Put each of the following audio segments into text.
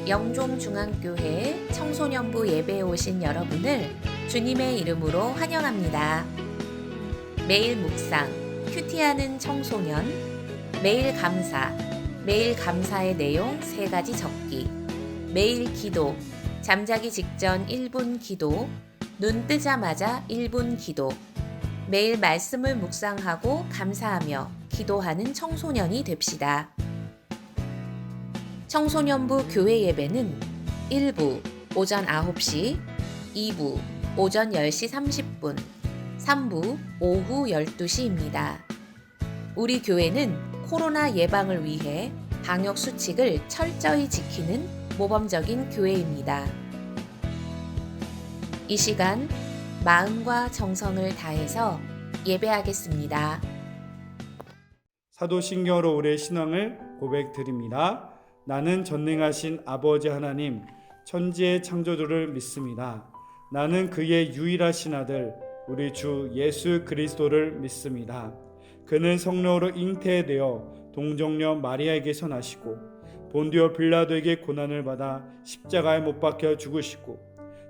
영종중앙교회 청소년부 예배에 오신 여러분을 주님의 이름으로 환영합니다. 매일 묵상, 큐티하는 청소년, 매일 감사, 매일 감사의 내용 3가지 적기, 매일 기도, 잠자기 직전 1분 기도, 눈 뜨자마자 1분 기도, 매일 말씀을 묵상하고 감사하며 기도하는 청소년이 됩시다. 청소년부 교회 예배는 1부 오전 9시, 2부 오전 10시 30분, 3부 오후 12시입니다. 우리 교회는 코로나 예방을 위해 방역 수칙을 철저히 지키는 모범적인 교회입니다. 이 시간 마음과 정성을 다해서 예배하겠습니다. 사도신경으로 우리의 신앙을 고백드립니다. 나는 전능하신 아버지 하나님, 천지의 창조주를 믿습니다. 나는 그의 유일하신 아들, 우리 주 예수 그리스도를 믿습니다. 그는 성령으로 잉태되어 동정녀 마리아에게서 나시고 본디오 빌라도에게 고난을 받아 십자가에 못 박혀 죽으시고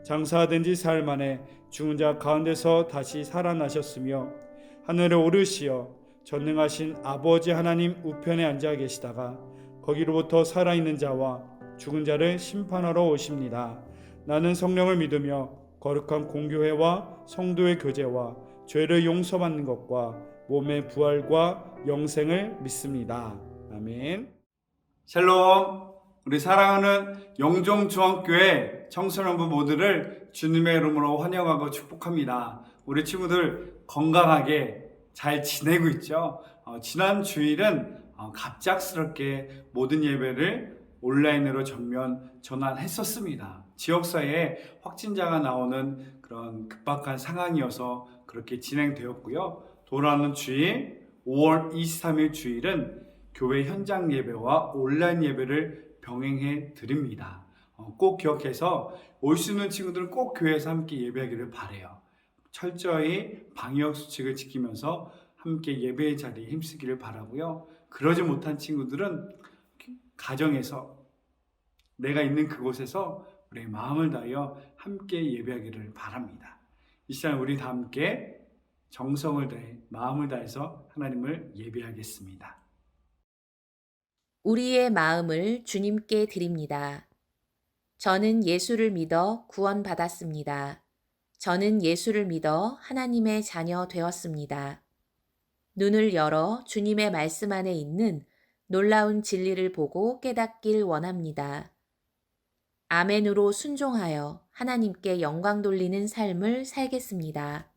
장사된 지 사흘 만에 죽은 자 가운데서 다시 살아나셨으며 하늘에 오르시어 전능하신 아버지 하나님 우편에 앉아 계시다가 거기로부터 살아있는 자와 죽은 자를 심판하러 오십니다. 나는 성령을 믿으며 거룩한 공교회와 성도의 교제와 죄를 용서받는 것과 몸의 부활과 영생을 믿습니다. 아멘. 샬롬. 우리 사랑하는 영종중앙교회 청소년부 모두를 주님의 이름으로 환영하고 축복합니다. 우리 친구들 건강하게 잘 지내고 있죠? 지난 주일은 갑작스럽게 모든 예배를 온라인으로 전환했었습니다. 지역사회에 확진자가 나오는 그런 급박한 상황이어서 그렇게 진행되었고요. 돌아오는 주일 5월 23일 주일은 교회 현장 예배와 온라인 예배를 병행해 드립니다. 꼭 기억해서 올 수 있는 친구들은 꼭 교회에서 함께 예배하기를 바라요. 철저히 방역 수칙을 지키면서 함께 예배의 자리에 힘쓰기를 바라고요. 그러지 못한 친구들은 가정에서 내가 있는 그곳에서 우리의 마음을 다하여 함께 예배하기를 바랍니다. 이 시간 우리 다 함께 정성을 다해 마음을 다해서 하나님을 예배하겠습니다. 우리의 마음을 주님께 드립니다. 저는 예수를 믿어 구원받았습니다. 저는 예수를 믿어 하나님의 자녀 되었습니다. 눈을 열어 주님의 말씀 안에 있는 놀라운 진리를 보고 깨닫길 원합니다. 아멘으로 순종하여 하나님께 영광 돌리는 삶을 살겠습니다.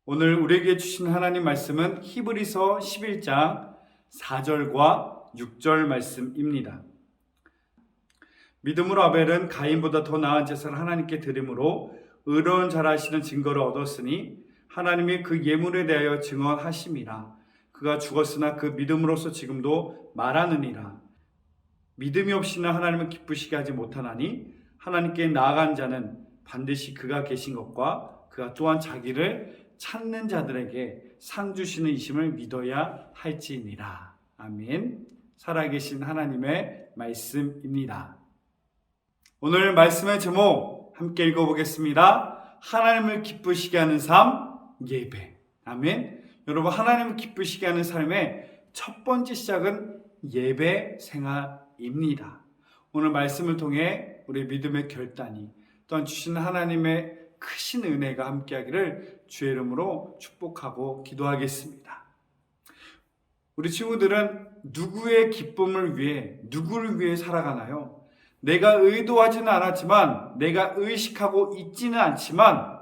오늘 우리에게 주신 하나님 말씀은 히브리서 11장 4절과 6절 말씀입니다. 믿음으로 아벨은 가인보다 더 나은 제사를 하나님께 드림으로 의로운 자라 하시는 증거를 얻었으니 하나님이 그 예물에 대하여 증언하심이라. 그가 죽었으나 그 믿음으로서 지금도 말하느니라. 믿음이 없이는 하나님을 기쁘시게 하지 못하나니 하나님께 나아간 자는 반드시 그가 계신 것과 그가 또한 자기를 찾는 자들에게 상 주시는 이심을 믿어야 할지니라. 아멘. 살아계신 하나님의 말씀입니다. 오늘 말씀의 제목 함께 읽어보겠습니다. 하나님을 기쁘시게 하는 삶, 예배. 아멘. 여러분, 하나님을 기쁘시게 하는 삶의 첫 번째 시작은 예배 생활입니다. 오늘 말씀을 통해 우리 믿음의 결단이 또한 주신 하나님의 크신 은혜가 함께하기를 주의 이름으로 축복하고 기도하겠습니다. 우리 친구들은 누구의 기쁨을 위해, 누구를 위해 살아가나요? 내가 의도하지는 않았지만, 내가 의식하고 있지는 않지만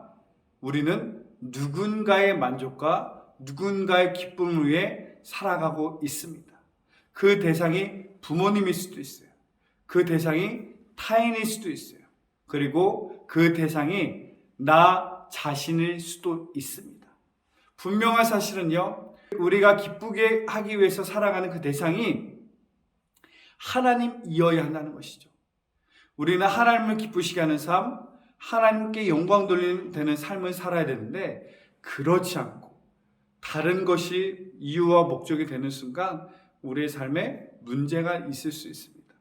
우리는 누군가의 만족과 누군가의 기쁨을 위해 살아가고 있습니다. 그 대상이 부모님일 수도 있어요. 그 대상이 타인일 수도 있어요. 그리고 그 대상이 나 자신일 수도 있습니다. 분명한 사실은요, 우리가 기쁘게 하기 위해서 살아가는 그 대상이 하나님이어야 한다는 것이죠. 우리는 하나님을 기쁘시게 하는 삶, 하나님께 영광 돌리는 삶을 살아야 되는데 그렇지 않고 다른 것이 이유와 목적이 되는 순간 우리의 삶에 문제가 있을 수 있습니다.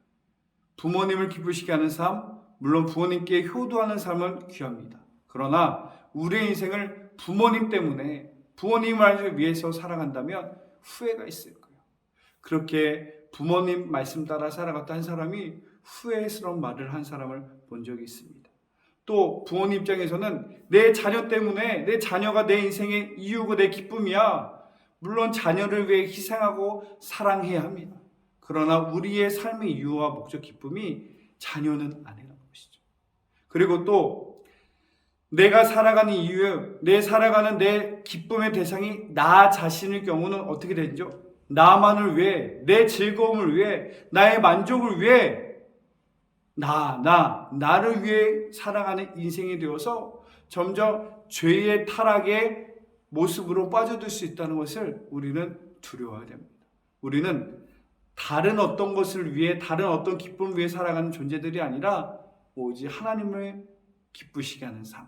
부모님을 기쁘시게 하는 삶, 물론 부모님께 효도하는 삶은 귀합니다. 그러나 우리의 인생을 부모님 때문에 부모님을 위해서 살아간다면 후회가 있을 거예요. 그렇게 부모님 말씀 따라 살아갔던 한 사람이 후회스러운 말을 한 사람을 본 적이 있습니다. 또 부모님 입장에서는 내 자녀 때문에 내 자녀가 내 인생의 이유고 내 기쁨이야. 물론 자녀를 위해 희생하고 사랑해야 합니다. 그러나 우리의 삶의 이유와 목적 기쁨이 자녀는 아니라는 것이죠. 그리고 또 내가 살아가는 이유, 내 살아가는 내 기쁨의 대상이 나 자신일 경우는 어떻게 되죠? 나만을 위해, 내 즐거움을 위해, 나의 만족을 위해 나를 위해 살아가는 인생이 되어서 점점 죄의 타락의 모습으로 빠져들 수 있다는 것을 우리는 두려워해야 됩니다. 우리는 다른 어떤 것을 위해, 다른 어떤 기쁨을 위해 살아가는 존재들이 아니라 오직 하나님을 기쁘시게 하는 삶.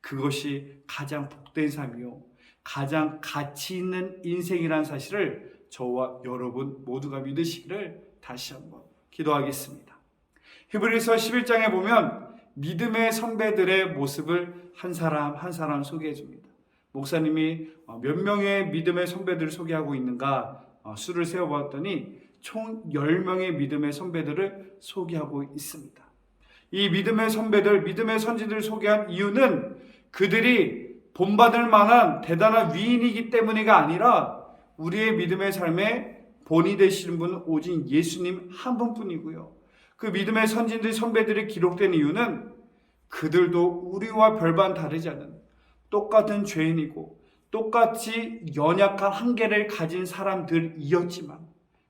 그것이 가장 복된 삶이요, 가장 가치 있는 인생이라는 사실을 저와 여러분 모두가 믿으시기를 다시 한번 기도하겠습니다. 히브리서 11장에 보면 믿음의 선배들의 모습을 한 사람 한 사람 소개해 줍니다. 목사님이 몇 명의 믿음의 선배들을 소개하고 있는가 수를 세워봤더니 총 10명의 믿음의 선배들을 소개하고 있습니다. 이 믿음의 선배들, 믿음의 선지들을 소개한 이유는 그들이 본받을 만한 대단한 위인이기 때문이가 아니라 우리의 믿음의 삶에 본이 되시는 분은 오직 예수님 한 분뿐이고요. 그 믿음의 선진들, 선배들이 기록된 이유는 그들도 우리와 별반 다르지 않은 똑같은 죄인이고 똑같이 연약한 한계를 가진 사람들이었지만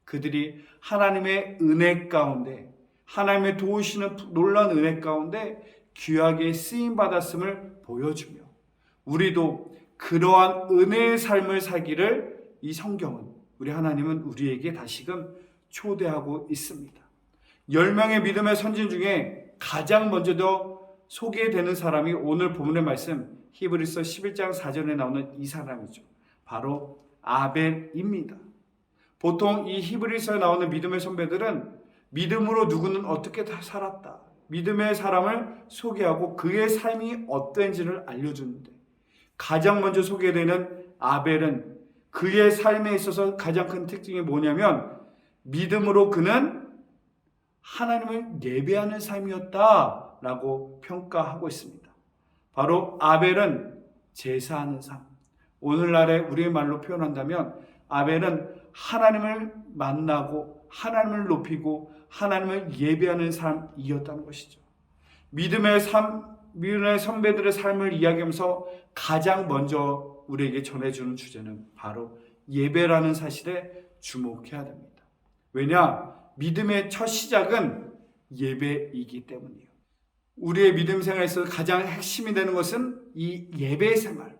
그들이 하나님의 은혜 가운데, 하나님의 도우시는 놀라운 은혜 가운데 귀하게 쓰임받았음을 보여주며 우리도 그러한 은혜의 삶을 살기를 이 성경은, 우리 하나님은 우리에게 다시금 초대하고 있습니다. 10명의 믿음의 선진 중에 가장 먼저 소개되는 사람이 오늘 본문의 말씀 히브리서 11장 4절에 나오는 이 사람이죠. 바로 아벨입니다. 보통 이 히브리서에 나오는 믿음의 선배들은 믿음으로 누구는 어떻게 살았다, 믿음의 사람을 소개하고 그의 삶이 어땠는지를 알려주는데 가장 먼저 소개되는 아벨은 그의 삶에 있어서 가장 큰 특징이 뭐냐면 믿음으로 그는 하나님을 예배하는 삶이었다라고 평가하고 있습니다. 바로 아벨은 제사하는 삶, 오늘날의 우리의 말로 표현한다면 아벨은 하나님을 만나고 하나님을 높이고 하나님을 예배하는 삶이었다는 것이죠. 믿음의 선배들의 삶을 이야기하면서 가장 먼저 우리에게 전해주는 주제는 바로 예배라는 사실에 주목해야 됩니다. 왜냐? 믿음의 첫 시작은 예배이기 때문이에요. 우리의 믿음 생활에서 가장 핵심이 되는 것은 이 예배 생활.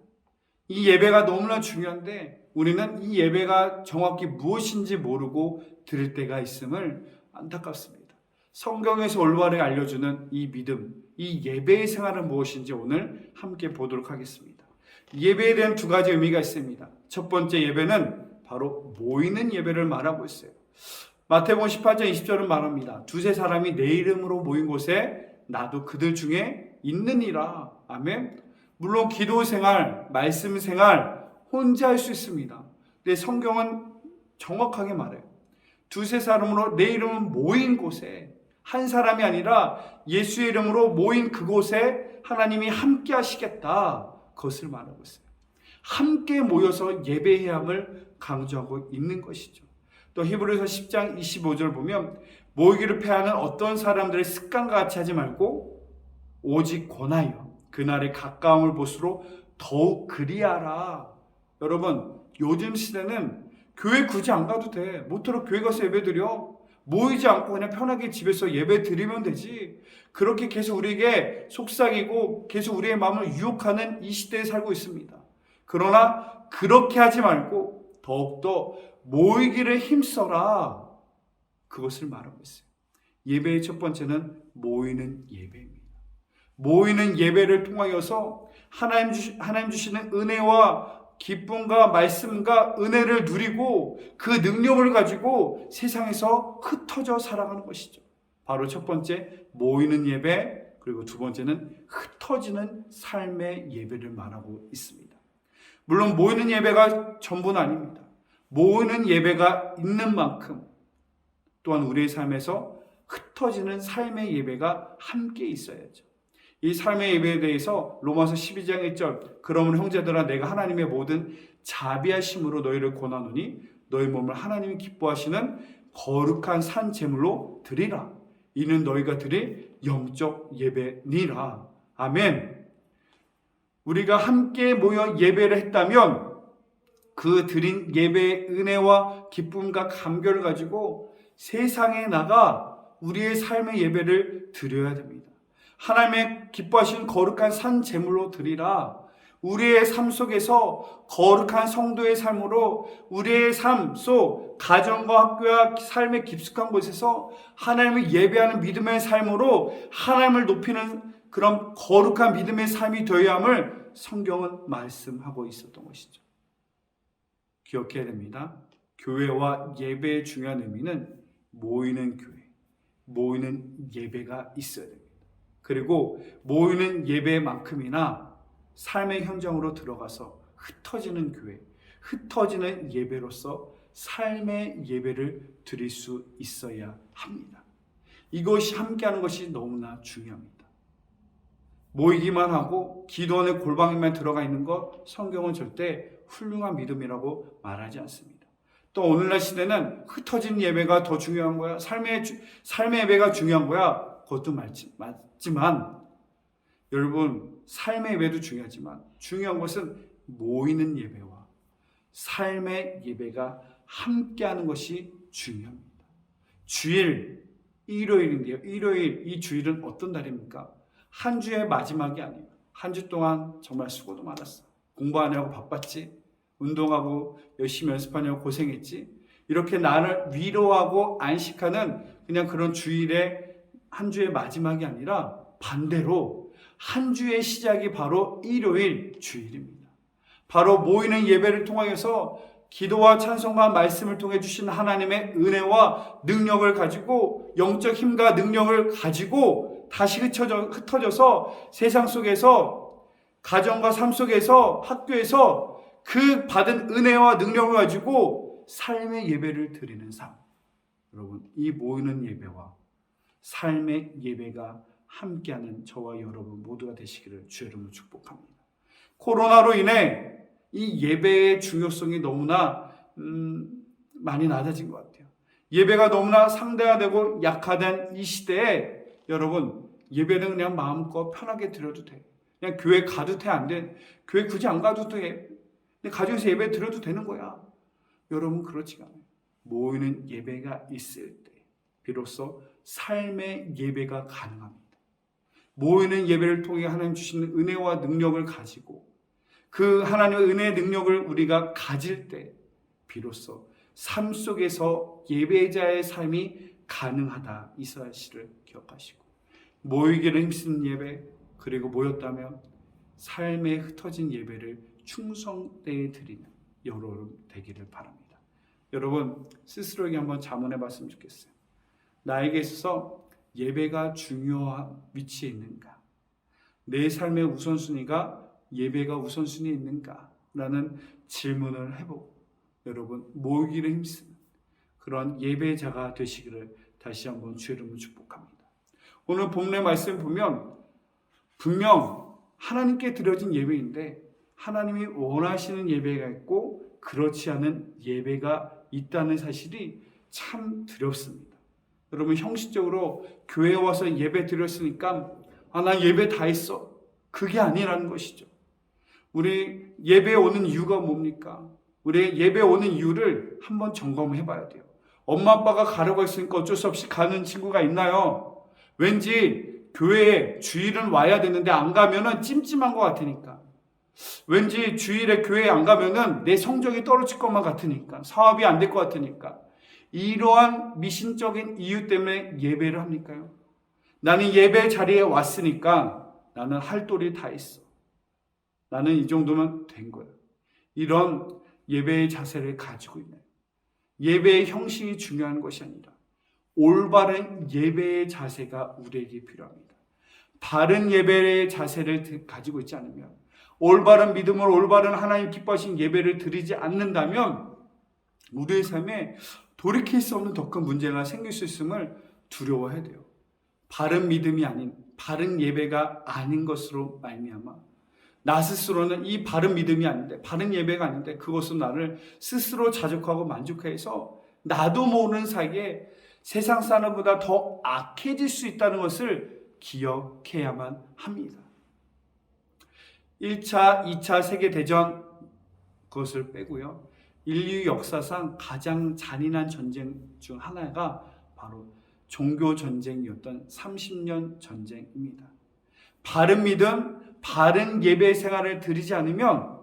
이 예배가 너무나 중요한데 우리는 이 예배가 정확히 무엇인지 모르고 들을 때가 있음을 안타깝습니다. 성경에서 올바르게 알려주는 이 믿음, 이 예배의 생활은 무엇인지 오늘 함께 보도록 하겠습니다. 예배에 대한 두 가지 의미가 있습니다. 첫 번째 예배는 바로 모이는 예배를 말하고 있어요. 마태복음 18장 20절은 말합니다. 두세 사람이 내 이름으로 모인 곳에 나도 그들 중에 있느니라. 아멘. 물론 기도 생활, 말씀 생활 혼자 할 수 있습니다. 근데 성경은 정확하게 말해요. 두세 사람으로 내 이름은 모인 곳에, 한 사람이 아니라 예수의 이름으로 모인 그곳에 하나님이 함께 하시겠다. 그것을 말하고 있어요. 함께 모여서 예배해야 함을 강조하고 있는 것이죠. 또 히브리서 10장 25절 보면 모이기를 패하는 어떤 사람들의 습관과 같이 하지 말고 오직 권하여 그날의 가까움을 볼수록 더욱 그리하라. 여러분, 요즘 시대는 교회 굳이 안 가도 돼. 모쪼록 교회 가서 예배 드려. 모이지 않고 그냥 편하게 집에서 예배 드리면 되지. 그렇게 계속 우리에게 속삭이고 계속 우리의 마음을 유혹하는 이 시대에 살고 있습니다. 그러나 그렇게 하지 말고 더욱더 모이기를 힘써라. 그것을 말하고 있어요. 예배의 첫 번째는 모이는 예배입니다. 모이는 예배를 통하여서 하나님 주시는 은혜와 기쁨과 말씀과 은혜를 누리고 그 능력을 가지고 세상에서 흩어져 살아가는 것이죠. 바로 첫 번째 모이는 예배, 그리고 두 번째는 흩어지는 삶의 예배를 말하고 있습니다. 물론 모이는 예배가 전부는 아닙니다. 모이는 예배가 있는 만큼 또한 우리의 삶에서 흩어지는 삶의 예배가 함께 있어야죠. 이 삶의 예배에 대해서 로마서 12장 1절 그러므로 형제들아 내가 하나님의 모든 자비하심으로 너희를 권하노니 너희 몸을 하나님이 기뻐하시는 거룩한 산 제물로 드리라. 이는 너희가 드릴 영적 예배니라. 아멘. 우리가 함께 모여 예배를 했다면 그 드린 예배의 은혜와 기쁨과 감격을 가지고 세상에 나가 우리의 삶의 예배를 드려야 됩니다. 하나님의 기뻐하시는 거룩한 산 제물로 드리라. 우리의 삶 속에서 거룩한 성도의 삶으로 우리의 삶 속 가정과 학교와 삶의 깊숙한 곳에서 하나님을 예배하는 믿음의 삶으로 하나님을 높이는 그런 거룩한 믿음의 삶이 되어야 함을 성경은 말씀하고 있었던 것이죠. 기억해야 됩니다. 교회와 예배의 중요한 의미는 모이는 교회, 모이는 예배가 있어야 됩니다. 그리고 모이는 예배만큼이나 삶의 현장으로 들어가서 흩어지는 교회, 흩어지는 예배로서 삶의 예배를 드릴 수 있어야 합니다. 이것이 함께하는 것이 너무나 중요합니다. 모이기만 하고 기도 안에 골방에만 들어가 있는 것 성경은 절대 훌륭한 믿음이라고 말하지 않습니다. 또 오늘날 시대는 흩어진 예배가 더 중요한 거야. 삶의 예배가 중요한 거야. 그것도 맞지만 여러분 삶의 예배도 중요하지만 중요한 것은 모이는 예배와 삶의 예배가 함께하는 것이 중요합니다. 주일 일요일인데요. 일요일 이 주일은 어떤 날입니까? 한 주의 마지막이 아니에요. 한 주 동안 정말 수고도 많았어. 공부하느라고 바빴지. 운동하고 열심히 연습하느라고 고생했지. 이렇게 나를 위로하고 안식하는 그냥 그런 주일의 한 주의 마지막이 아니라 반대로 한 주의 시작이 바로 일요일 주일입니다. 바로 모이는 예배를 통하여서 기도와 찬송과 말씀을 통해 주신 하나님의 은혜와 능력을 가지고 영적 힘과 능력을 가지고 다시 흩어져서 세상 속에서 가정과 삶 속에서 학교에서 그 받은 은혜와 능력을 가지고 삶의 예배를 드리는 삶. 여러분 이 모이는 예배와 삶의 예배가 함께하는 저와 여러분 모두가 되시기를 주의 이름으로 축복합니다. 코로나로 인해 이 예배의 중요성이 너무나 많이 낮아진 것 같아요. 예배가 너무나 상대화되고 약화된 이 시대에 여러분 예배는 그냥 마음껏 편하게 드려도 돼. 그냥 교회 가도 돼 안 돼. 교회 굳이 안 가도 돼. 그냥 가정에서 예배 드려도 되는 거야. 여러분 그렇지가 않아요. 모이는 예배가 있을 때 비로소 삶의 예배가 가능합니다. 모이는 예배를 통해 하나님 주시는 은혜와 능력을 가지고 그 하나님의 은혜의 능력을 우리가 가질 때 비로소 삶 속에서 예배자의 삶이 가능하다 이 사실을 기억하시고 모이기를 힘쓰는 예배 그리고 모였다면 삶에 흩어진 예배를 충성되이 드리는 여러분 되기를 바랍니다. 여러분 스스로에게 한번 자문해 봤으면 좋겠어요. 나에게 있어서 예배가 중요한 위치에 있는가? 내 삶의 우선순위가 예배가 우선순위에 있는가? 라는 질문을 해보고 여러분 모이기를 힘쓰는 그런 예배자가 되시기를 다시 한번 주의 이름으로 축복합니다. 오늘 본문의 말씀 보면 분명 하나님께 드려진 예배인데 하나님이 원하시는 예배가 있고 그렇지 않은 예배가 있다는 사실이 참 두렵습니다. 여러분 형식적으로 교회에 와서 예배 드렸으니까 나 예배 다 했어. 그게 아니라는 것이죠. 우리 예배에 오는 이유가 뭡니까? 우리 예배에 오는 이유를 한번 점검해 봐야 돼요. 엄마 아빠가 가려고 했으니까 어쩔 수 없이 가는 친구가 있나요? 왠지 교회에 주일은 와야 되는데 안 가면은 찜찜한 것 같으니까. 왠지 주일에 교회에 안 가면은 내 성적이 떨어질 것만 같으니까. 사업이 안 될 것 같으니까. 이러한 미신적인 이유 때문에 예배를 합니까요? 나는 예배 자리에 왔으니까 나는 할 도리 다 있어. 나는 이 정도면 된 거야. 이런 예배의 자세를 가지고 있나요? 예배의 형식이 중요한 것이 아니라 올바른 예배의 자세가 우리에게 필요합니다. 바른 예배의 자세를 가지고 있지 않으면, 올바른 믿음으로 올바른 하나님 기뻐하신 예배를 드리지 않는다면 우리의 삶에 돌이킬 수 없는 더 큰 문제가 생길 수 있음을 두려워해야 돼요. 바른 믿음이 아닌, 바른 예배가 아닌 것으로 말미암아 나 스스로는 이 바른 믿음이 아닌데, 바른 예배가 아닌데 그것은 나를 스스로 자족하고 만족해서 나도 모르는 사이에 세상 사람보다 더 악해질 수 있다는 것을 기억해야만 합니다. 1차, 2차 세계대전 그것을 빼고요, 인류 역사상 가장 잔인한 전쟁 중 하나가 바로 종교전쟁이었던 30년 전쟁입니다. 바른 믿음, 바른 예배 생활을 드리지 않으면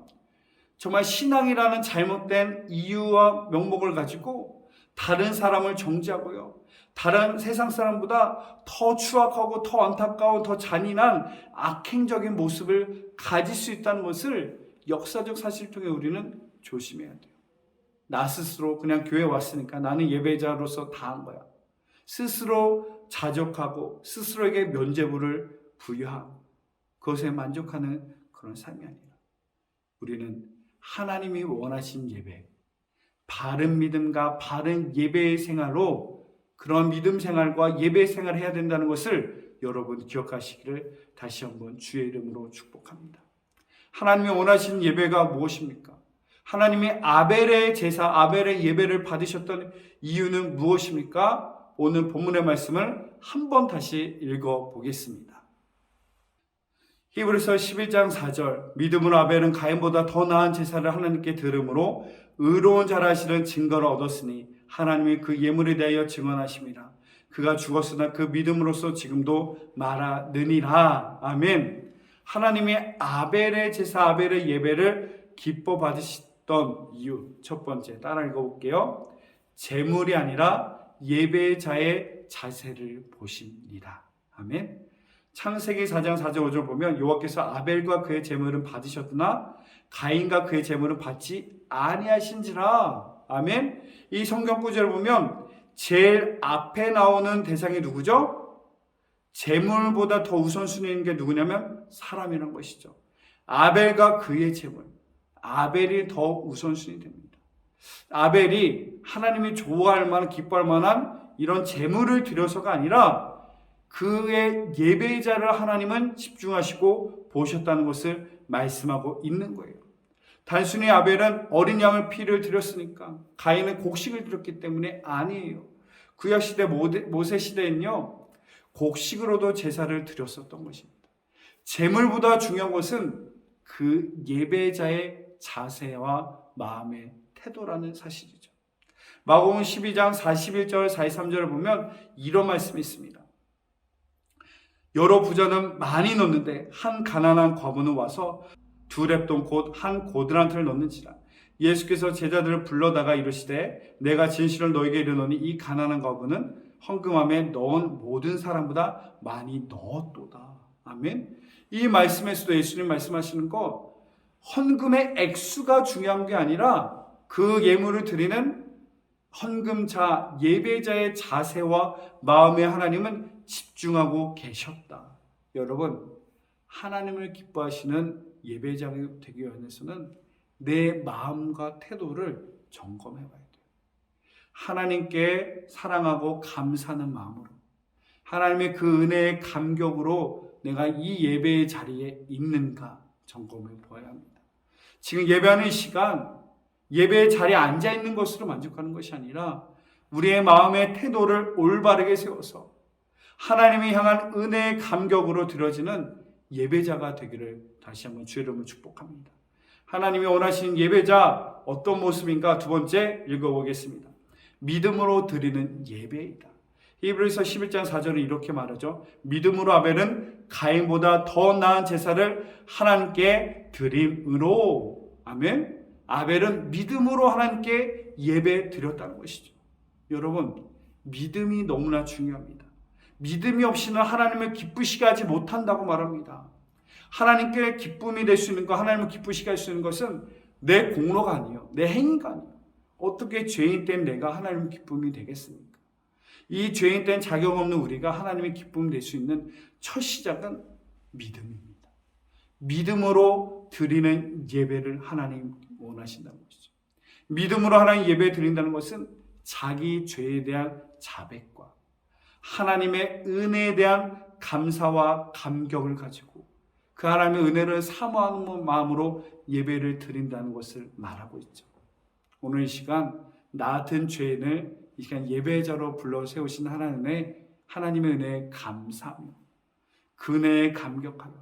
정말 신앙이라는 잘못된 이유와 명목을 가지고 다른 사람을 정죄하고요, 다른 세상 사람보다 더 추악하고 더 안타까운 더 잔인한 악행적인 모습을 가질 수 있다는 것을 역사적 사실을 통해 우리는 조심해야 돼요. 나 스스로 그냥 교회 왔으니까 나는 예배자로서 다 한 거야, 스스로 자족하고 스스로에게 면죄부를 부여하고 그것에 만족하는 그런 삶이 아니라, 우리는 하나님이 원하신 예배, 바른 믿음과 바른 예배의 생활로 그런 믿음 생활과 예배 생활을 해야 된다는 것을 여러분 기억하시기를 다시 한번 주의 이름으로 축복합니다. 하나님이 원하시는 예배가 무엇입니까? 하나님이 아벨의 제사, 아벨의 예배를 받으셨던 이유는 무엇입니까? 오늘 본문의 말씀을 한번 다시 읽어보겠습니다. 히브리서 11장 4절, 믿음으로 아벨은 가인보다 더 나은 제사를 하나님께 드림으로 의로운 자라 하시는 증거를 얻었으니 하나님이 그 예물에 대하여 증언하심이라. 그가 죽었으나 그 믿음으로써 지금도 말하느니라. 아멘. 하나님이 아벨의 제사, 아벨의 예배를 기뻐 받으셨던 이유, 첫 번째 따라 읽어볼게요. 제물이 아니라 예배자의 자세를 보십니다. 아멘. 창세기 4장 4절 5절 보면 여호와께서 아벨과 그의 제물은 받으셨으나 가인과 그의 제물은 받지 아니하신지라. 아멘. 이 성경 구절을 보면 제일 앞에 나오는 대상이 누구죠? 제물보다 더 우선순위인 게 누구냐면 사람이란 것이죠. 아벨과 그의 제물, 아벨이 더 우선순위 됩니다. 아벨이 하나님이 좋아할 만한, 기뻐할 만한 이런 제물을 드려서가 아니라 그의 예배자를 하나님은 집중하시고 보셨다는 것을 말씀하고 있는 거예요. 단순히 아벨은 어린 양을 피를 드렸으니까, 가인은 곡식을 드렸기 때문에 아니에요. 구약시대 모세 시대엔요, 곡식으로도 제사를 드렸었던 것입니다. 제물보다 중요한 것은 그 예배자의 자세와 마음의 태도라는 사실이죠. 마가복음 12장 41절 43절을 보면 이런 말씀이 있습니다. 여러 부자는 많이 넣는데 한 가난한 과부는 와서 두 렙돈 곧 한 고드란트를 넣는지라. 예수께서 제자들을 불러다가 이르시되 내가 진실을 너에게 이르노니 이 가난한 과부는 헌금함에 넣은 모든 사람보다 많이 넣었도다. 아멘. 이 말씀에서도 예수님 말씀하시는 거, 헌금의 액수가 중요한 게 아니라 그 예물을 드리는 헌금자, 예배자의 자세와 마음에 하나님은 집중하고 계셨다. 여러분, 하나님을 기뻐하시는 예배자가 되기 위해서는 내 마음과 태도를 점검해 봐야 돼요. 하나님께 사랑하고 감사하는 마음으로, 하나님의 그 은혜의 감격으로 내가 이 예배의 자리에 있는가 점검해 보아야 합니다. 지금 예배하는 시간, 예배의 자리에 앉아 있는 것으로 만족하는 것이 아니라 우리의 마음의 태도를 올바르게 세워서 하나님이 향한 은혜의 감격으로 드려지는 예배자가 되기를 다시 한번 주의 이름으로 축복합니다. 하나님이 원하시는 예배자 어떤 모습인가? 두 번째 읽어보겠습니다. 믿음으로 드리는 예배이다. 히브리서 11장 4절은 이렇게 말하죠. 믿음으로 아벨은 가인보다 더 나은 제사를 하나님께 드림으로. 아멘. 아벨은 믿음으로 하나님께 예배 드렸다는 것이죠. 여러분, 믿음이 너무나 중요합니다. 믿음이 없이는 하나님을 기쁘시게 하지 못한다고 말합니다. 하나님께 기쁨이 될 수 있는 것, 하나님을 기쁘시게 할 수 있는 것은 내 공로가 아니에요. 내 행위가 아니에요. 어떻게 죄인 된 내가 하나님 기쁨이 되겠습니까? 이 죄인 된 자격 없는 우리가 하나님의 기쁨을 낼 수 있는 첫 시작은 믿음입니다. 믿음으로 드리는 예배를 하나님 원하신다는 것이죠. 믿음으로 하나님 예배 드린다는 것은 자기 죄에 대한 자백과 하나님의 은혜에 대한 감사와 감격을 가지고 그 하나님의 은혜를 사모하는 마음으로 예배를 드린다는 것을 말하고 있죠. 오늘 이 시간 나 같은 죄인을 이 시간 예배자로 불러 세우신 하나님의 은혜에 감사하며 그 은혜에 감격하여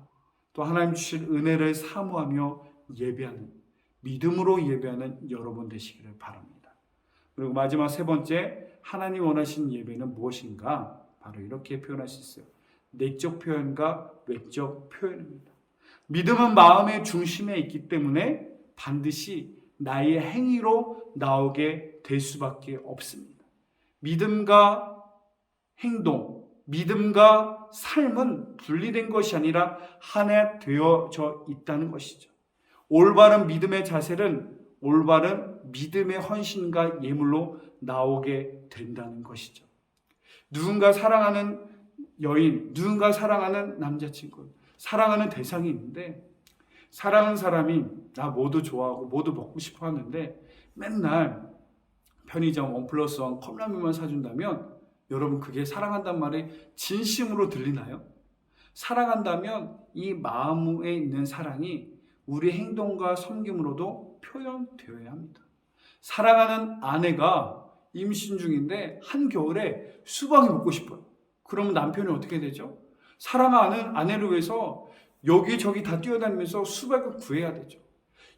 또 하나님 주실 은혜를 사모하며 예배하는 믿음으로 예배하는 여러분 되시기를 바랍니다. 그리고 마지막 세 번째, 하나님 원하시는 예배는 무엇인가? 바로 이렇게 표현할 수 있어요. 내적 표현과 외적 표현입니다. 믿음은 마음의 중심에 있기 때문에 반드시 나의 행위로 나오게 될 수밖에 없습니다. 믿음과 행동, 믿음과 삶은 분리된 것이 아니라 하나 되어져 있다는 것이죠. 올바른 믿음의 자세는 올바른 믿음의 헌신과 예물로 나오게 된다는 것이죠. 누군가 사랑하는 여인, 누군가 사랑하는 남자친구, 사랑하는 대상이 있는데 사랑하는 사람이 나 모두 좋아하고 모두 먹고 싶어 하는데 맨날 편의점 1+1 컵라면만 사준다면 여러분 그게 사랑한단 말이 진심으로 들리나요? 사랑한다면 이 마음에 있는 사랑이 우리 행동과 섬김으로도 표현되어야 합니다. 사랑하는 아내가 임신 중인데 한겨울에 수박이 먹고 싶어요. 그러면 남편이 어떻게 되죠? 사랑하는 아내를 위해서 여기저기 다 뛰어다니면서 수박을 구해야 되죠.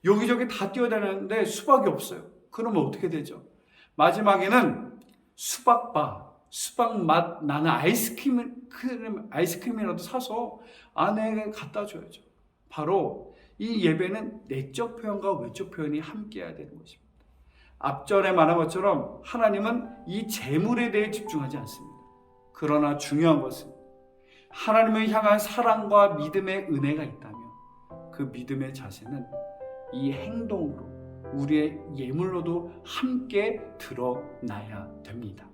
여기저기 다 뛰어다니는데 수박이 없어요. 그러면 어떻게 되죠? 마지막에는 수박 맛 나는 아이스크림이라도 사서 아내에게 갖다 줘야죠. 바로 이 예배는 내적 표현과 외적 표현이 함께해야 되는 것입니다. 앞전에 말한 것처럼 하나님은 이 재물에 대해 집중하지 않습니다. 그러나 중요한 것은 하나님을 향한 사랑과 믿음의 은혜가 있다면 그 믿음의 자세는 이 행동으로 우리의 예물로도 함께 드러나야 됩니다.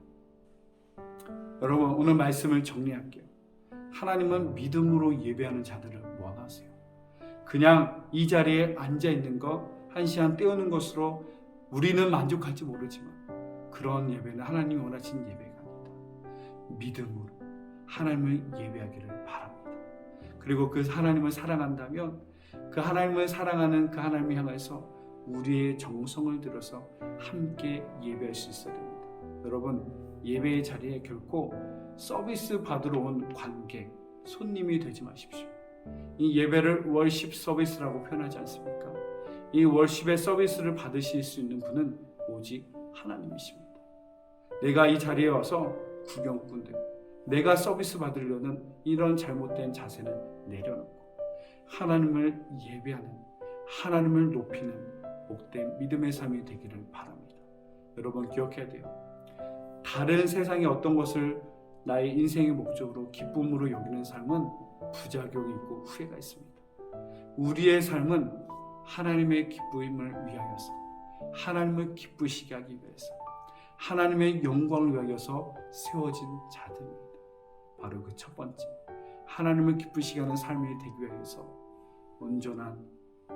여러분 오늘 말씀을 정리할게요. 하나님은 믿음으로 예배하는 자들을 원하세요. 그냥 이 자리에 앉아있는 것, 한 시간 때우는 것으로 우리는 만족할지 모르지만 그런 예배는 하나님이 원하시는 예배가 아니다. 믿음으로 하나님을 예배하기를 바랍니다. 그리고 그 하나님을 사랑한다면 그 하나님을 사랑하는 그 하나님을 향해서 우리의 정성을 들여서 함께 예배할 수 있어야 됩니다. 여러분 예배의 자리에 결코 서비스 받으러 온 관객, 손님이 되지 마십시오. 이 예배를 월십 서비스라고 표현하지 않습니까? 이 월십의 서비스를 받으실 수 있는 분은 오직 하나님이십니다. 내가 이 자리에 와서 구경꾼 되고 내가 서비스 받으려는 이런 잘못된 자세는 내려놓고 하나님을 예배하는, 하나님을 높이는 복된 믿음의 삶이 되기를 바랍니다. 여러분 기억해야 돼요. 다른 세상의 어떤 것을 나의 인생의 목적으로 기쁨으로 여기는 삶은 부작용이 있고 후회가 있습니다. 우리의 삶은 하나님의 기쁨을 위하여서, 하나님을 기쁘시게 하기 위해서, 하나님의 영광을 위하여서 세워진 자들입니다. 바로 그 첫 번째, 하나님을 기쁘시게 하는 삶이 되기 위해서 온전한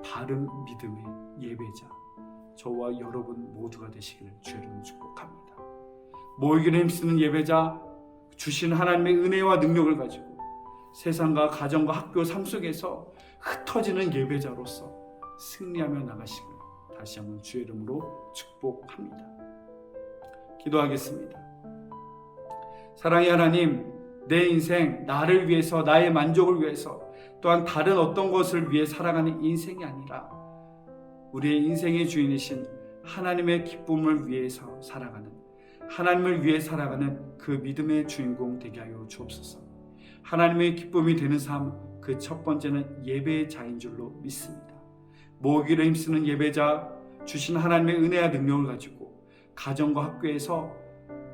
바른 믿음의 예배자, 저와 여러분 모두가 되시기를 주의로 축복합니다. 모이기를 힘쓰는 예배자, 주신 하나님의 은혜와 능력을 가지고 세상과 가정과 학교 삶 속에서 흩어지는 예배자로서 승리하며 나가시길 다시 한번 주의 이름으로 축복합니다. 기도하겠습니다. 사랑의 하나님, 내 인생, 나를 위해서, 나의 만족을 위해서, 또한 다른 어떤 것을 위해 살아가는 인생이 아니라 우리의 인생의 주인이신 하나님의 기쁨을 위해서 살아가는, 하나님을 위해 살아가는 그 믿음의 주인공 되게 하여 주옵소서. 하나님의 기쁨이 되는 삶, 그 첫 번째는 예배의 자인 줄로 믿습니다. 모으기를 힘쓰는 예배자, 주신 하나님의 은혜와 능력을 가지고 가정과 학교에서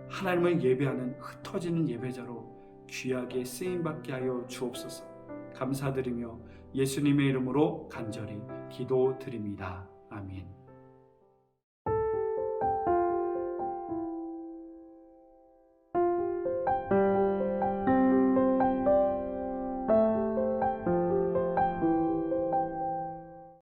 하나님을 예배하는 흩어지는 예배자로 귀하게 쓰임받게 하여 주옵소서. 감사드리며 예수님의 이름으로 간절히 기도드립니다. 아멘.